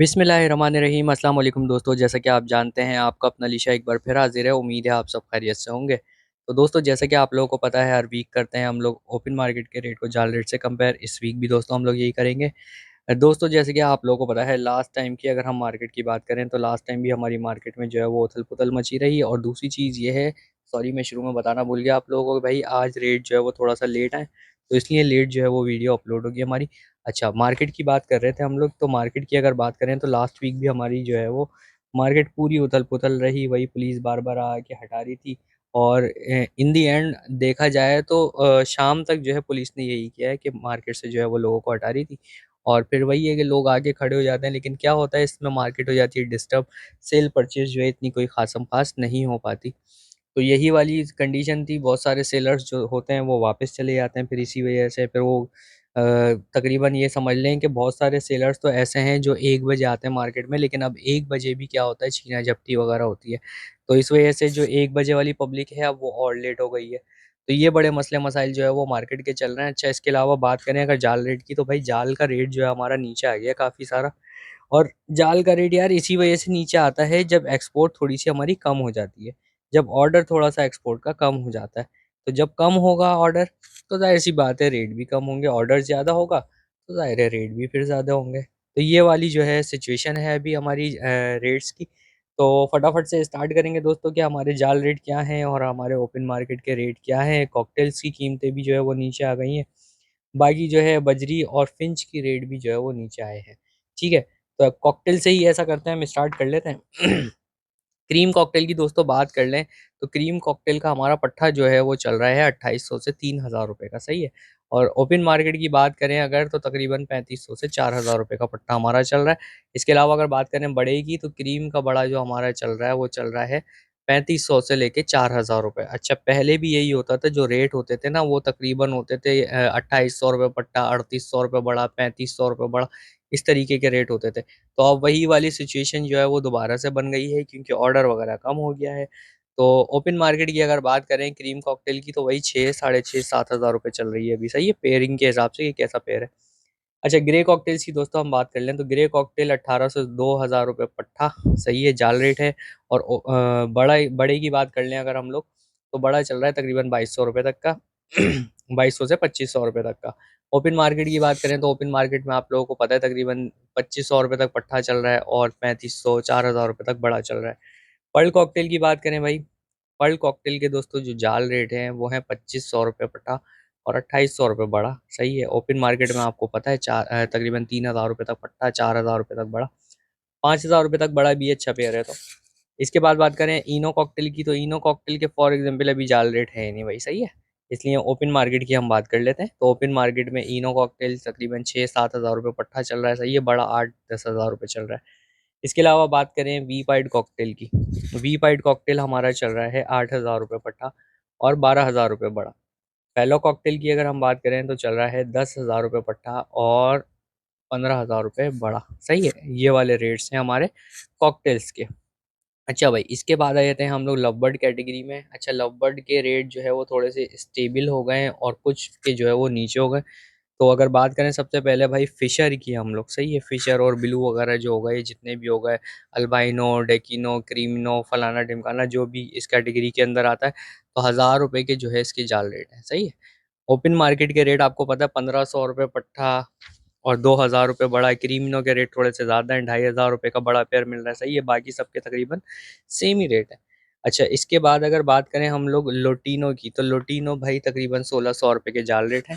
बिस्मिल्लाहिर्रहमानिर्रहीम अस्सलाम वालेकुम दोस्तों। जैसा कि आप जानते हैं, आपका अपना लिशा एक बार फिर हाजिर है। उम्मीद है आप सब खैरियत से होंगे। तो दोस्तों, जैसा कि आप लोगों को पता है, हर वीक करते हैं हम लोग ओपन मार्केट के रेट को जाल रेट से कंपेयर। इस वीक भी दोस्तों हम लोग यही करेंगे। दोस्तों, जैसे कि आप लोगों को पता है, लास्ट टाइम की अगर हम मार्केट की बात करें तो लास्ट टाइम भी हमारी मार्केट में जो है वो उथल पुथल मची रही। और दूसरी चीज़ ये है, सॉरी मैं शुरू में बताना भूल गया आप लोगों को कि भाई आज रेट जो है वो थोड़ा सा लेट है, तो इसलिए लेट जो है वो वीडियो अपलोड होगी हमारी। अच्छा, मार्केट की बात कर रहे थे हम लोग, तो मार्केट की अगर बात करें तो लास्ट वीक भी हमारी जो है वो मार्केट पूरी उथल पुथल रही। वही पुलिस बार बार आके हटा रही थी। और इन दी एंड देखा जाए तो शाम तक जो है पुलिस ने यही किया है कि मार्केट से जो है वो लोगों को हटा रही थी। और फिर वही है कि लोग आके खड़े हो जाते हैं, लेकिन क्या होता है, इसमें मार्केट हो जाती है डिस्टर्ब। सेल परचेज जो है इतनी कोई खासम खास नहीं हो पाती। तो यही वाली कंडीशन थी। बहुत सारे सेलर्स जो होते हैं वो वापस चले जाते हैं, फिर इसी वजह से फिर वो तकरीबन ये समझ लें कि बहुत सारे सेलर्स तो ऐसे हैं जो 1 बजे आते हैं मार्केट में, लेकिन अब 1 बजे भी क्या होता है, छीना झपटी वगैरह होती है। तो इस वजह से जो 1 बजे वाली पब्लिक है अब वो और लेट हो गई है। तो ये बड़े मसले मसाइल जो है वो मार्केट के चल रहे हैं। अच्छा, इसके अलावा बात करें अगर जाल रेट की, तो भाई जाल का रेट जो है हमारा नीचे आ गया काफ़ी सारा। और जाल का रेट यार इसी वजह से नीचे आता है जब एक्सपोर्ट थोड़ी सी हमारी कम हो जाती है। जब ऑर्डर थोड़ा सा एक्सपोर्ट का कम हो जाता है, तो जब कम होगा ऑर्डर, तो जाहिर सी बात है रेट भी कम होंगे। ऑर्डर ज़्यादा होगा तो जाहिर है रेट भी फिर ज़्यादा होंगे। तो ये वाली जो है सिचुएशन है अभी हमारी रेट्स की। तो फटाफट से स्टार्ट करेंगे दोस्तों कि हमारे जाल रेट क्या हैं और हमारे ओपन मार्केट के रेट क्या हैं। कॉकटेल्स की कीमतें भी जो है वो नीचे आ गई हैं। बाकी जो है बजरी और फिंच की रेट भी जो है वो नीचे आए हैं। ठीक है, तो कॉकटेल से ही ऐसा करते हैं, हम स्टार्ट कर लेते हैं। क्रीम कॉकटेल की दोस्तों बात कर लें, तो क्रीम कॉकटेल का हमारा पट्टा जो है वो चल रहा है 2800 से 3000 रुपये का। सही है। और ओपन मार्केट की बात करें अगर, तो तकरीबन 3500 से 4000 रुपये का पट्टा हमारा चल रहा है। इसके अलावा अगर बात करें बड़े की, तो क्रीम का बड़ा जो हमारा चल रहा है वो चल रहा है 3500 से लेके 4000 रुपये। अच्छा, पहले भी यही होता था, जो रेट होते थे ना वो तकरीबन होते थे 2800 रुपये पट्टा, 3800 रुपये बड़ा, 3500 रुपये बड़ा, इस तरीके के रेट होते थे। तो अब वही वाली सिचुएशन जो है वो दोबारा से बन गई है, क्योंकि ऑर्डर वगैरह कम हो गया है। तो ओपन मार्केट की अगर बात करें क्रीम कॉकटेल की, तो वही 6 साढ़े 6 7 हज़ार रुपये चल रही है अभी। सही है, पेयरिंग के हिसाब से ये कैसा पेयर है। अच्छा, ग्रे कॉकटेल्स की दोस्तों हम बात कर लें, तो ग्रे कॉकटेल 1800 से 2000 रुपये पट्टा। सही है, जाल रेट है। और बड़ा बड़े की बात कर लें अगर हम लोग, तो बड़ा चल रहा है तकरीबन 2200 रुपये तक का। 2200 से 2500 रुपये तक का। ओपन मार्केट की बात करें तो ओपन मार्केट में आप लोगों को पता है तकरीबन 2500 रुपये तक पट्टा चल रहा है, और 3500 4000 रुपये तक बड़ा चल रहा है। पर्ल कॉकटेल की बात करें भाई, पर्ल कॉकटेल के दोस्तों जो जाल रेट हैं वो है 2500 रुपये पट्टा, और 2800 रुपये बड़ा। सही है। ओपन मार्केट में आपको पता है तकरीबन 3000 रुपये तक पट्टा, 4000 रुपये तक बड़ा, 5000 रुपये तक बड़ा भी अच्छा पेयर है। तो इसके बाद बात करें इनो कॉकटेल की, तो इनो कॉकटेल के फॉर एग्जांपल अभी जाल रेट है नहीं भाई। सही है, इसलिए ओपन मार्केट की हम बात कर लेते हैं। तो ओपन मार्केट में इनो कॉकटेल तकरीबन 6 7 हज़ार रुपये पट्टा चल रहा है। सही है, बड़ा 8 10 हज़ार रुपये चल रहा है। इसके अलावा बात करें वी पाइड कॉकटेल की, वी पाइड कॉकटेल हमारा चल रहा है 8 हज़ार रुपये पट्टा, और 12 हज़ार रुपये बड़ा। फेलो कॉकटेल की अगर हम बात करें तो चल रहा है 10 हज़ार रुपये पट्टा, और 15 हज़ार रुपये बड़ा। सही है, ये वाले रेट्स हैं हमारे कॉकटेल्स के। अच्छा भाई, इसके बाद आ जाते हैं हम लोग लव बर्ड कैटेगरी में। अच्छा, लव बर्ड के रेट जो है वो थोड़े से स्टेबल हो गए हैं, और कुछ के जो है वो नीचे हो गए। तो अगर बात करें सबसे पहले भाई फिशर की हम लोग। सही है, फिशर और ब्लू वगैरह जो हो गए, जितने भी हो गए, अल्बाइनो डेकिनो क्रीमिनो फलाना ढिमकाना, जो भी इस कैटेगरी के अंदर आता है, तो 1000 रुपये के जो है इसके जाल रेट है। सही है। ओपन मार्केट के रेट आपको पता है 1500 रुपये पट्टा, और 2000 रुपये बड़ा। क्रीमिनो के रेट थोड़े से ज़्यादा हैं, 2500 रुपये का बड़ा पेयर मिल रहा है। सही है, बाकी सबके तकरीबन सेम ही रेट है। अच्छा, इसके बाद अगर बात करें हम लोग लोटिनो की, तो लोटिनो भाई तकरीबन 1600 रुपये के जाल रेट है।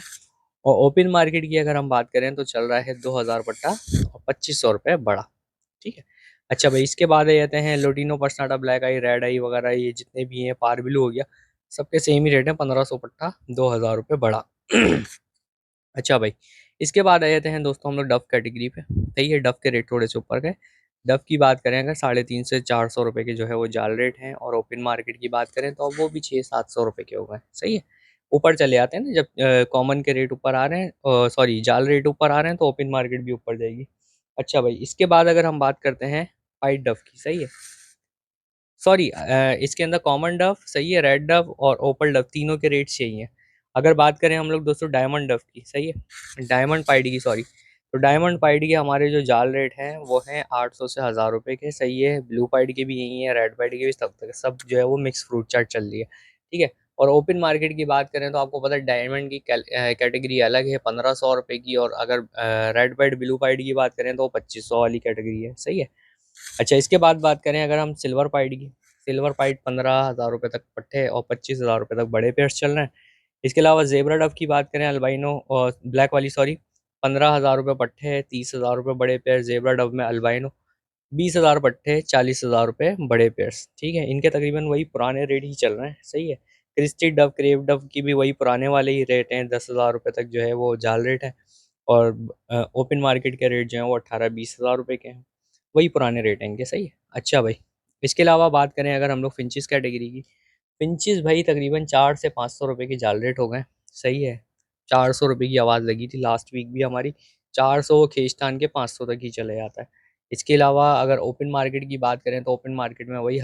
और ओपन मार्केट की अगर हम बात करें तो चल रहा है 2000 पट्टा, और 2500 रुपये बड़ा। ठीक है। अच्छा भाई, इसके बाद आ जाते हैं लोटिनो पर्सनाटा ब्लैक आई रेड आई वगैरह, ये जितने भी हैं, पार ब्लू हो गया, सबके सेम ही रेट है, 1500 पट्टा, 2000 रुपये बड़ा। अच्छा भाई, इसके बाद आ जाते हैं दोस्तों हम लोग डव कैटेगरी पे। सही है, डव के रेट थोड़े से ऊपर गए। डव की बात करें अगर, 350 से 400 रुपये के जो है वो जाल रेट हैं, और ओपन मार्केट की बात करें तो अब वो भी 600 700 रुपये के हो गए। सही है, ऊपर चले आते हैं ना, जब कॉमन के रेट ऊपर आ रहे हैं, सॉरी जाल रेट ऊपर आ रहे हैं, तो ओपन मार्केट भी ऊपर जाएगी। अच्छा भाई, इसके बाद अगर हम बात करते हैं वाइट डव की। सही है, सॉरी, इसके अंदर कॉमन डव, सही है, रेड डव और ओपल डव, तीनों के रेट्स यही हैं। अगर बात करें हम लोग दोस्तों डायमंड डव की। सही है, डायमंड पाइड की, सॉरी, तो डायमंड पाइड के हमारे जो जाल रेट हैं वो हैं 800 से 1000 रुपये के। सही है, ब्लू पाइड के भी यही है, रेड पाइड के भी, सब तक सब जो है वो मिक्स फ्रूट चाट चल रही है। ठीक है। और ओपन मार्केट की बात करें तो आपको पता है डायमंड की कैटेगरी अलग है 1500 रुपये की, और अगर रेड पाइड ब्लू पाइड की बात करें तो 2500 वाली कैटेगरी है। सही है। अच्छा, इसके बाद बात करें अगर हम सिल्वर पाइड की, सिल्वर पाइड 15,000 रुपये तक पट्टे और 25,000 रुपये तक बड़े पेयर्स चल रहे हैं। इसके अलावा जेबरा डव की बात करें, अल्बाइनो और ब्लैक वाली, सॉरी, 15,000 रुपये पट्टे है, 30,000 रुपये बड़े पेयर जेबरा डव में, अल्बाइनो 20,000 पट्टे, 40,000 रुपये बड़े पेयर्स। ठीक है, इनके तकरीबन वही पुराने रेट ही चल रहे हैं। सही है। क्रिस्टी डव क्रेव डव की भी वही पुराने वाले ही रेट हैं, 10,000 रुपये तक जो है वो जाल रेट है। और ओपन मार्केट के रेट जो हैं वो 18-20 हज़ार रुपये के हैं, वही पुराने रेट हैं इनके। सही है। अच्छा भाई, इसके अलावा बात करें अगर हम लोग फिंचिस कैटेगरी की, फिंचिस भाई तकरीबन 400 से 500 रुपये की जाल रेट हो गए। सही है। 400 रुपये की आवाज़ लगी थी लास्ट वीक भी हमारी, 400 खींचतान के 500 तक ही चले जाता है। इसके अलावा अगर ओपन मार्केट की बात करें तो ओपन मार्केट में वही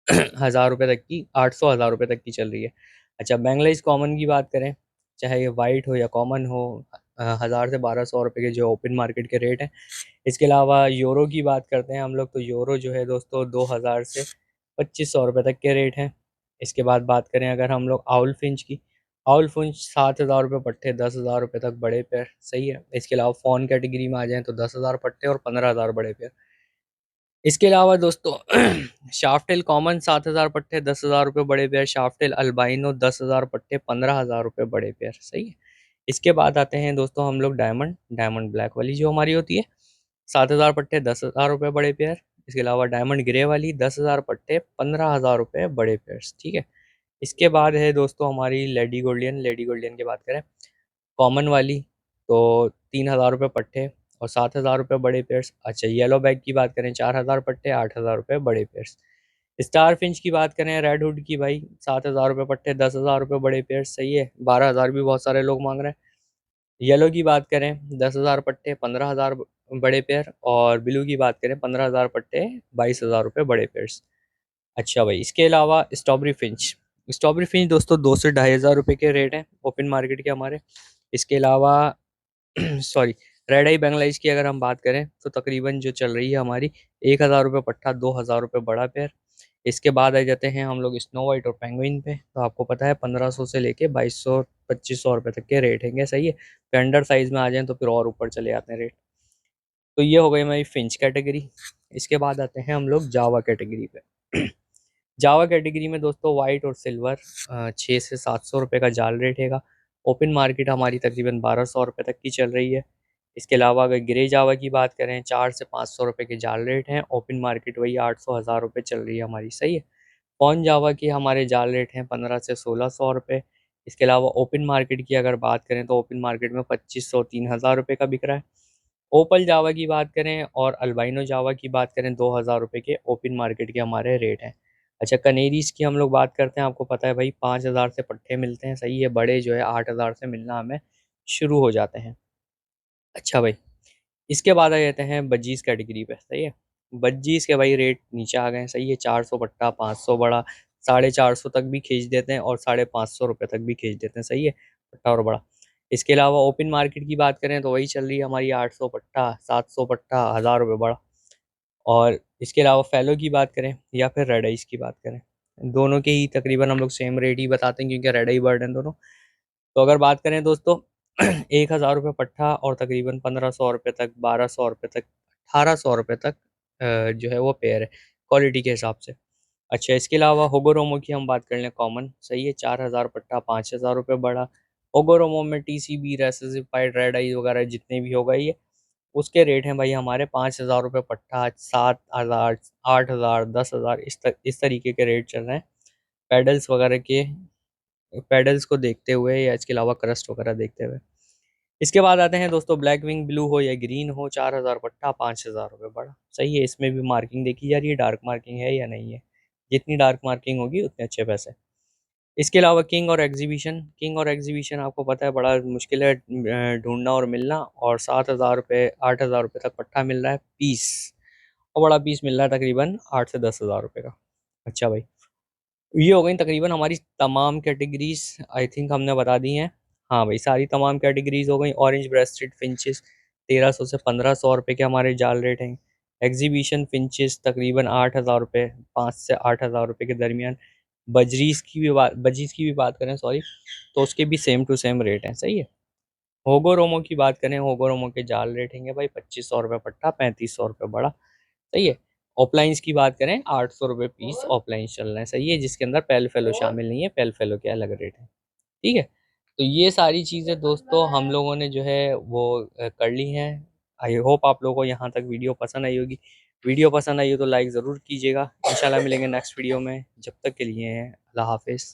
1,000 रुपये तक की, 800 1,000 रुपये तक की चल रही है। अच्छा, बैंगलाइज कॉमन की बात करें, चाहे ये वाइट हो या कॉमन हो, 1,000 से 1,200 रुपये के जो ओपन मार्केट के रेट हैं। इसके अलावा यूरो की बात करते हैं हम लोग, तो यूरो जो है दोस्तों 2,000 से 2,500 रुपये तक के रेट हैं। इसके बाद बात करें अगर हम लोग आउल फिंच की, आउल फिंच 7,000 रुपये पट्टे, 10,000 रुपये तक बड़े पेयर। सही है। इसके अलावा फ़ोन कैटेगरी में आ जाएँ तो 10,000 पट्टे और 15,000 बड़े पेयर। इसके अलावा दोस्तों शाफ्टेल कॉमन 7,000 पट्टे, 10,000 रुपये बड़े पेयर। शाफ्टेल अल्बाइनो 10,000 पट्टे, 15,000 रुपये बड़े पेयर। सही है। इसके बाद आते हैं दोस्तों हम लोग डायमंड, डायमंड ब्लैक वाली जो हमारी होती है, 7,000 पट्टे, 10,000 रुपये बड़े पेयर। इसके अलावा डायमंड ग्रे वाली 10,000 पट्टे, 15,000 रुपये बड़े पेयर्स। ठीक है। इसके बाद है दोस्तों हमारी लेडी गोल्डियन, लेडी गोल्डियन की बात करें, कॉमन वाली तो 3,000 रुपये पट्टे और 7,000 रुपये बड़े पेयर्स। अच्छा, येलो बैग की बात करें 4,000 पट्टे, 8,000 रुपये बड़े पेयर्स। स्टार फिंच की बात करें रेड हुड की भाई, 7,000 रुपये पट्टे, 10,000 रुपये बड़े पेयर्स। सही है। 12,000 भी बहुत सारे लोग मांग रहे हैं। येलो की बात करें 10,000 पट्टे, 15,000 बड़े पेयर। और ब्लू की बात करें 15,000 पट्टे, 22,000 रुपये बड़े पेयर्स। अच्छा भाई, इसके अलावा स्ट्रॉबेरी फिंच, स्ट्रॉबेरी फिंच दोस्तों 2 से 2,500 रुपये के रेट हैं ओपन मार्केट के हमारे। इसके अलावा सॉरी, रेड आई बैंगलाइज की अगर हम बात करें तो तकरीबन जो चल रही है हमारी 1,000 रुपये पट्टा, 2,000 रुपये बड़ा पेयर। इसके बाद आ जाते हैं हम लोग स्नो वाइट और पेंगुइन पे, तो आपको पता है 1,500 से लेके 2,200 2500 रुपये तक के रेट हैं। सही है। तो अंडर साइज में आ जाएं तो फिर और ऊपर चले जाते हैं रेट। तो ये हो गई हमारी फिंच कैटेगरी। इसके बाद आते हैं हम लोग जावा कैटेगरी पे। जावा कैटेगरी में दोस्तों वाइट और सिल्वर 6 से 700 रुपये का जाल रेट हैगा। ओपन मार्केट हमारी तकरीबन 1,200 रुपये तक की चल रही है। इसके अलावा अगर ग्रे जावा की बात करें 4 से 500 रुपये के जाल रेट हैं। ओपन मार्केट वही 800 1,000 रुपये चल रही है हमारी। सही है। कौन जावा के हमारे जाल रेट हैं 15 से 1,600 रुपये। इसके अलावा ओपन मार्केट की अगर बात करें तो ओपन मार्केट में 2,500 3,000 रुपये का बिक रहा है। ओपल जावा की बात करें और अल्बाइनो जावा की बात करें 2,000 रुपये के ओपन मार्केट के हमारे रेट हैं। अच्छा, कनेरीज की हम लोग बात करते हैं, आपको पता है भाई 5,000 से पट्टे मिलते हैं। सही है। बड़े जो है 8,000 से मिलना हमें शुरू हो जाते हैं। अच्छा भाई, इसके बाद आ जाते हैं बज्जीज कैटेगरी पे। सही है। बज्जीज के भाई रेट नीचे आ गए हैं। सही है। 400 पट्टा, 500 बड़ा, 450 तक भी खींच देते हैं और 550 रुपये तक भी खींच देते हैं। सही है। पट्टा और बड़ा। इसके अलावा ओपन मार्केट की बात करें तो वही चल रही है हमारी 800 पट्टा, 700 पट्टा, 1,000 रुपये बड़ा। और इसके अलावा फैलो की बात करें या फिर रेड आइस की बात करें, दोनों के ही तकरीबन हम लोग सेम रेट ही बताते हैं क्योंकि रेड आई बर्ड हैं दोनों। तो अगर बात करें दोस्तों 1,000 रुपये पट्टा और तकरीबन 1,500 रुपये तक, 1,200 रुपये तक, 1,800 रुपये तक जो है वो पेयर है क्वालिटी के हिसाब से। अच्छा, इसके अलावा होगोरोमो की हम बात कर लें कॉमन। सही है। 4,000 पट्टा, 5,000 रुपये बड़ा। होगोरोमो में TCB, रेसिसिफाइड, रेड आई वगैरह जितने भी होगा ये, उसके रेट हैं भाई हमारे 5,000 रुपये पट्टा, 7,000, 8,000, 10,000, इस तरीके के रेट चल रहे हैं पैडल्स वगैरह के, पैडल्स को देखते हुए या इसके अलावा क्रस्ट वगैरह देखते हुए। इसके बाद आते हैं दोस्तों ब्लैक विंग ब्लू हो या ग्रीन हो, 4,000 पट्टा, 5,000 रुपये बड़ा। सही है। इसमें भी मार्किंग देखी जा रही है, डार्क मार्किंग है या नहीं है। जितनी डार्क मार्किंग होगी उतने अच्छे पैसे। इसके अलावा किंग और एग्जीबिशन, किंग और एग्जीबिशन आपको पता है बड़ा मुश्किल है ढूंढना और मिलना, और 7,000 रुपये, 8,000 रुपये तक पट्टा मिल रहा है पीस, और बड़ा पीस मिल रहा है तकरीबन 8 से 10,000 रुपये का। अच्छा भाई, ये हो गई तकरीबन हमारी तमाम कैटेगरीज, आई थिंक हमने बता दी हैं। हाँ भाई, सारी तमाम कैटेगरीज हो गई। ऑरेंज ब्रेस्टेड फिंचेस 1300 से 1500 रुपये के हमारे जाल रेट हैं। एग्जीबिशन फिंचेस तकरीबन 8000 रुपये, 5 से 8000 रुपये के दरमियान। बजीज की भी बात करें, सॉरी, तो उसके भी सेम टू सेम रेट हैं। सही है। होगोरोमो की बात करें, होगोरोमो के जाल रेट हैं भाई 2500 रुपये पट्टा, 3500 रुपये बड़ा। सही है। ऑफलाइंस की बात करें, 800 रुपये पीस ऑफलाइन चल रहे हैं। सही है, जिसके अंदर पेल फेलो शामिल नहीं है, पेल फेलो के अलग रेट है। ठीक है। तो ये सारी चीज़ें दोस्तों हम लोगों ने जो है वो कर ली हैं। आई होप आप लोगों को यहाँ तक वीडियो पसंद आई होगी। वीडियो पसंद आई हो तो लाइक ज़रूर कीजिएगा। इंशाल्लाह मिलेंगे नेक्स्ट वीडियो में। जब तक के लिए अल्लाह हाफिज़।